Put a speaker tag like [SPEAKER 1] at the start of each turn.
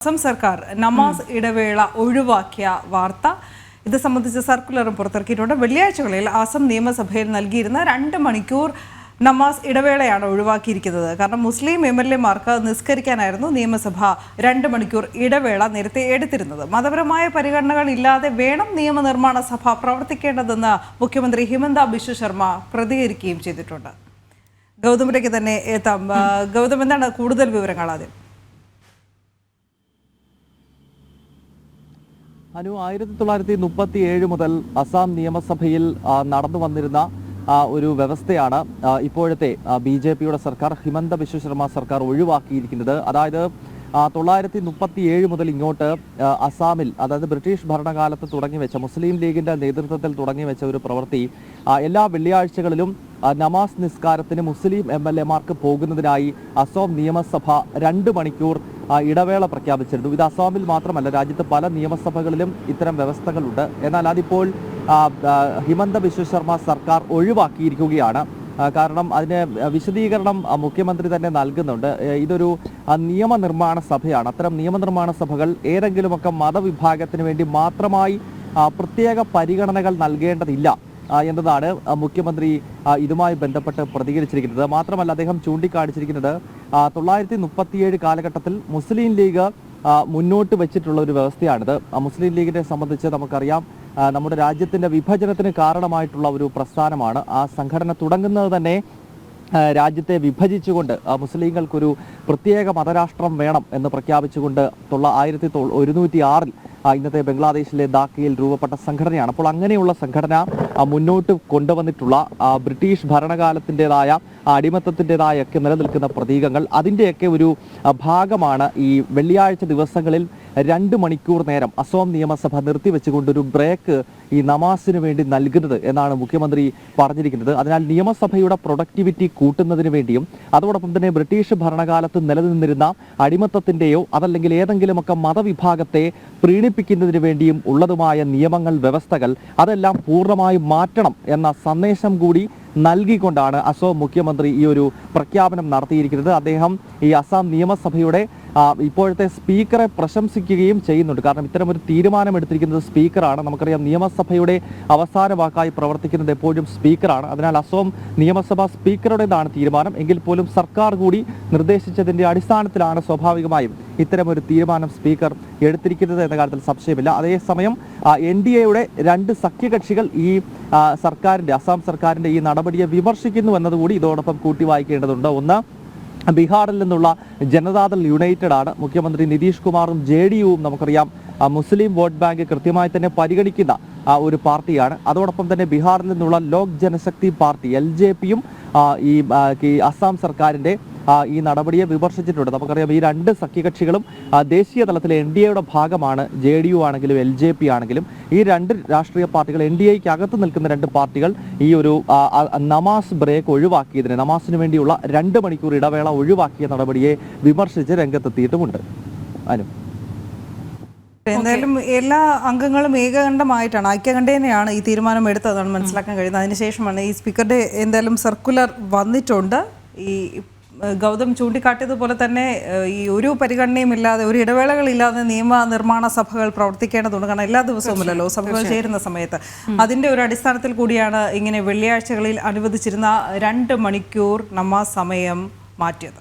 [SPEAKER 1] അസം സർക്കാർ നമാസ് ഇടവേള ഒഴിവാക്കിയ വാർത്ത ഇത് സംബന്ധിച്ച് സർക്കുലറും പുറത്തിറക്കിയിട്ടുണ്ട്. വെള്ളിയാഴ്ചകളിൽ അസം നിയമസഭയിൽ നൽകിയിരുന്ന 2 മണിക്കൂർ നമാസ് ഇടവേളയാണ് ഒഴിവാക്കിയിരിക്കുന്നത്. കാരണം മുസ്ലിം MLA-മാർക്ക് നിസ്കരിക്കാനായിരുന്നു നിയമസഭ 2 മണിക്കൂർ ഇടവേള നേരത്തെ എടുത്തിരുന്നത്. മതപരമായ പരിഗണനകൾ ഇല്ലാതെ വേണം നിയമനിർമ്മാണ സഭ പ്രവർത്തിക്കേണ്ടതെന്ന് മുഖ്യമന്ത്രി ഹിമന്ത ബിശ്വ ശർമ്മ പ്രതികരിക്കുകയും ചെയ്തിട്ടുണ്ട്. ഗൗതമിലേക്ക് തന്നെ എത്താം. ഗൗതം, എന്താണ് കൂടുതൽ വിവരങ്ങൾ? ആദ്യം
[SPEAKER 2] 1937 മുതൽ അസം നിയമസഭയിൽ നടന്നു വന്നിരുന്ന ഒരു വ്യവസ്ഥയാണ് ഇപ്പോഴത്തെ BJP-യുടെ സർക്കാർ, ഹിമന്ത ബിശ്വ ശർമ്മ സർക്കാർ ഒഴിവാക്കിയിരിക്കുന്നത്. അതായത് 1937 മുതൽ ഇങ്ങോട്ട് അസാമിൽ, അതായത് ബ്രിട്ടീഷ് ഭരണകാലത്ത് തുടങ്ങിവെച്ച, മുസ്ലിം ലീഗിന്റെ നേതൃത്വത്തിൽ തുടങ്ങിവെച്ച ഒരു പ്രവൃത്തി എല്ലാ വെള്ളിയാഴ്ചകളിലും നമാസ് നിസ്കാരത്തിന് മുസ്ലിം MLA-മാർക്ക് പോകുന്നതിനായി അസം നിയമസഭ 2 മണിക്കൂർ ഇടവേള പ്രഖ്യാപിച്ചിരുന്നു. ഇത് അസാമിൽ മാത്രമല്ല, രാജ്യത്ത് പല നിയമസഭകളിലും ഇത്തരം വ്യവസ്ഥകളുണ്ട്. എന്നാൽ അതിപ്പോൾ ഹിമന്ത ബിശ്വ ശർമ്മ സർക്കാർ ഒഴിവാക്കിയിരിക്കുകയാണ്. കാരണം അതിന് വിശദീകരണം മുഖ്യമന്ത്രി തന്നെ നൽകുന്നുണ്ട്. ഇതൊരു നിയമനിർമ്മാണ സഭയാണ്. അത്തരം നിയമനിർമ്മാണ സഭകൾ ഏതെങ്കിലുമൊക്കെ മതവിഭാഗത്തിന് വേണ്ടി മാത്രമായി പ്രത്യേക പരിഗണനകൾ നൽകേണ്ടതില്ല എന്നതാണ് മുഖ്യമന്ത്രി ഇതുമായി ബന്ധപ്പെട്ട് പ്രതികരിച്ചിരിക്കുന്നത്. മാത്രമല്ല, അദ്ദേഹം ചൂണ്ടിക്കാണിച്ചിരിക്കുന്നത് 1937 കാലഘട്ടത്തിൽ മുസ്ലിം ലീഗ് മുന്നോട്ട് വെച്ചിട്ടുള്ള ഒരു വ്യവസ്ഥയാണിത്. മുസ്ലിം ലീഗിനെ സംബന്ധിച്ച് നമുക്കറിയാം, നമ്മുടെ രാജ്യത്തിന്റെ വിഭജനത്തിന് കാരണമായിട്ടുള്ള ഒരു പ്രസ്ഥാനമാണ്. ആ സംഘടന തുടങ്ങുന്നത് തന്നെ രാജ്യത്തെ വിഭജിച്ചുകൊണ്ട് മുസ്ലിങ്ങൾക്കൊരു പ്രത്യേക മതരാഷ്ട്രം വേണം എന്ന് പ്രഖ്യാപിച്ചുകൊണ്ട് 1106 ഇന്നത്തെ ബംഗ്ലാദേശിലെ ധാക്കയിൽ രൂപപ്പെട്ട സംഘടനയാണ്. അപ്പോൾ അങ്ങനെയുള്ള സംഘടന മുന്നോട്ട് കൊണ്ടുവന്നിട്ടുള്ള ബ്രിട്ടീഷ് ഭരണകാലത്തിൻ്റെതായ അടിമത്തത്തിൻ്റെതായ ഒക്കെ നിലനിൽക്കുന്ന പ്രതീകങ്ങൾ, അതിൻ്റെയൊക്കെ ഒരു ഭാഗമാണ് ഈ വെള്ളിയാഴ്ച ദിവസങ്ങളിൽ 2 മണിക്കൂർ നേരം അസം നിയമസഭ നിർത്തിവെച്ചുകൊണ്ടൊരു ബ്രേക്ക് ഈ നമാസിന് വേണ്ടി നൽകുന്നത് എന്നാണ് മുഖ്യമന്ത്രി പറഞ്ഞിരിക്കുന്നത്. അതിനാൽ നിയമസഭയുടെ പ്രൊഡക്ടിവിറ്റി കൂട്ടുന്നതിന് വേണ്ടിയും അതോടൊപ്പം തന്നെ ബ്രിട്ടീഷ് ഭരണകാലത്ത് നിലനിന്നിരുന്ന അടിമത്തത്തിൻ്റെയോ അതല്ലെങ്കിൽ ഏതെങ്കിലുമൊക്കെ മതവിഭാഗത്തെ പ്രീണിപ്പിക്കുന്നതിന് വേണ്ടിയും ഉള്ളതുമായ നിയമങ്ങൾ, വ്യവസ്ഥകൾ അതെല്ലാം പൂർണ്ണമായും മാറ്റണം എന്ന സന്ദേശം കൂടി നൽകിക്കൊണ്ടാണ് അസം മുഖ്യമന്ത്രി ഈ ഒരു പ്രഖ്യാപനം നടത്തിയിരിക്കുന്നത്. അദ്ദേഹം ഈ അസം നിയമസഭയുടെ ഇപ്പോഴത്തെ സ്പീക്കറെ പ്രശംസിക്കുകയും ചെയ്യുന്നുണ്ട്. കാരണം ഇത്തരമൊരു തീരുമാനം എടുത്തിരിക്കുന്നത് സ്പീക്കറാണ്. നമുക്കറിയാം, നിയമസഭയുടെ അവസാന വാക്കായി പ്രവർത്തിക്കുന്നത് എപ്പോഴും സ്പീക്കറാണ്. അതിനാൽ അസം നിയമസഭ സ്പീക്കറുടേതാണ് തീരുമാനം. എങ്കിൽ പോലും സർക്കാർ കൂടി നിർദ്ദേശിച്ചതിൻ്റെ അടിസ്ഥാനത്തിലാണ് സ്വാഭാവികമായും ഇത്തരമൊരു തീരുമാനം സ്പീക്കർ എടുത്തിരിക്കുന്നത് എന്ന കാര്യത്തിൽ സംശയമില്ല. അതേസമയം NDA-യുടെ 2 സഖ്യകക്ഷികൾ ഈ സർക്കാരിൻ്റെ, അസം സർക്കാരിൻ്റെ ഈ നടപടിയെ വിമർശിക്കുന്നു എന്നതുകൂടി ഇതോടൊപ്പം കൂട്ടി വായിക്കേണ്ടതുണ്ട്. ഒന്ന്, ബീഹാറിൽ നിന്നുള്ള ജനതാദൾ യുണൈറ്റഡ് ആണ്. മുഖ്യമന്ത്രി നിതീഷ് കുമാറും JDU-വും നമുക്കറിയാം മുസ്ലിം വോട്ട് ബാങ്ക് കൃത്യമായി തന്നെ പരിഗണിക്കുന്ന ഒരു പാർട്ടിയാണ്. അതോടൊപ്പം തന്നെ ബീഹാറിൽ നിന്നുള്ള ലോക് ജനശക്തി പാർട്ടി LJP-യും ഈ അസം സർക്കാരിൻ്റെ ഈ നടപടിയെ വിമർശിച്ചിട്ടുണ്ട്. നമുക്കറിയാം, ഈ 2 സഖ്യകക്ഷികളും ദേശീയ തലത്തിലെ NDA-യുടെ ഭാഗമാണ്. JDU ആണെങ്കിലും LJP ആണെങ്കിലും ഈ 2 രാഷ്ട്രീയ പാർട്ടികൾ, NDA-ക്ക് അകത്ത് നിൽക്കുന്ന 2 പാർട്ടികൾ ഈ ഒരു നമാസ് ബ്രേക്ക് ഒഴിവാക്കിയതിന്, നമാസിന് വേണ്ടിയുള്ള 2 മണിക്കൂർ ഇടവേള ഒഴിവാക്കിയ നടപടിയെ വിമർശിച്ച് രംഗത്തെത്തിയിട്ടുമുണ്ട്.
[SPEAKER 1] എന്തായാലും എല്ലാ അംഗങ്ങളും ഏകകണ്ഠമായിട്ടാണ്, ഐക്യകണ്ഠേനയാണ് ഈ തീരുമാനം എടുത്തതാണ് മനസ്സിലാക്കാൻ കഴിയുന്നത്. അതിനുശേഷമാണ് ഈ സ്പീക്കറുടെ എന്തായാലും സർക്കുലർ വന്നിട്ടുണ്ട്. ഈ ഗൗതം ചൂണ്ടിക്കാട്ടിയതുപോലെ തന്നെ ഈ ഒരു പരിഗണനയും ഇല്ലാതെ, ഒരു ഇടവേളകളില്ലാതെ നിയമനിർമ്മാണ സഭകൾ പ്രവർത്തിക്കേണ്ടതുണ്ട്. കാരണം എല്ലാ ദിവസവുമില്ലല്ലോ സഭകൾ ചേരുന്ന സമയത്ത്. അതിൻ്റെ ഒരു അടിസ്ഥാനത്തിൽ കൂടിയാണ് ഇങ്ങനെ വെള്ളിയാഴ്ചകളിൽ അനുവദിച്ചിരുന്ന 2 മണിക്കൂർ നമാസ് സമയം മാറ്റിയത്.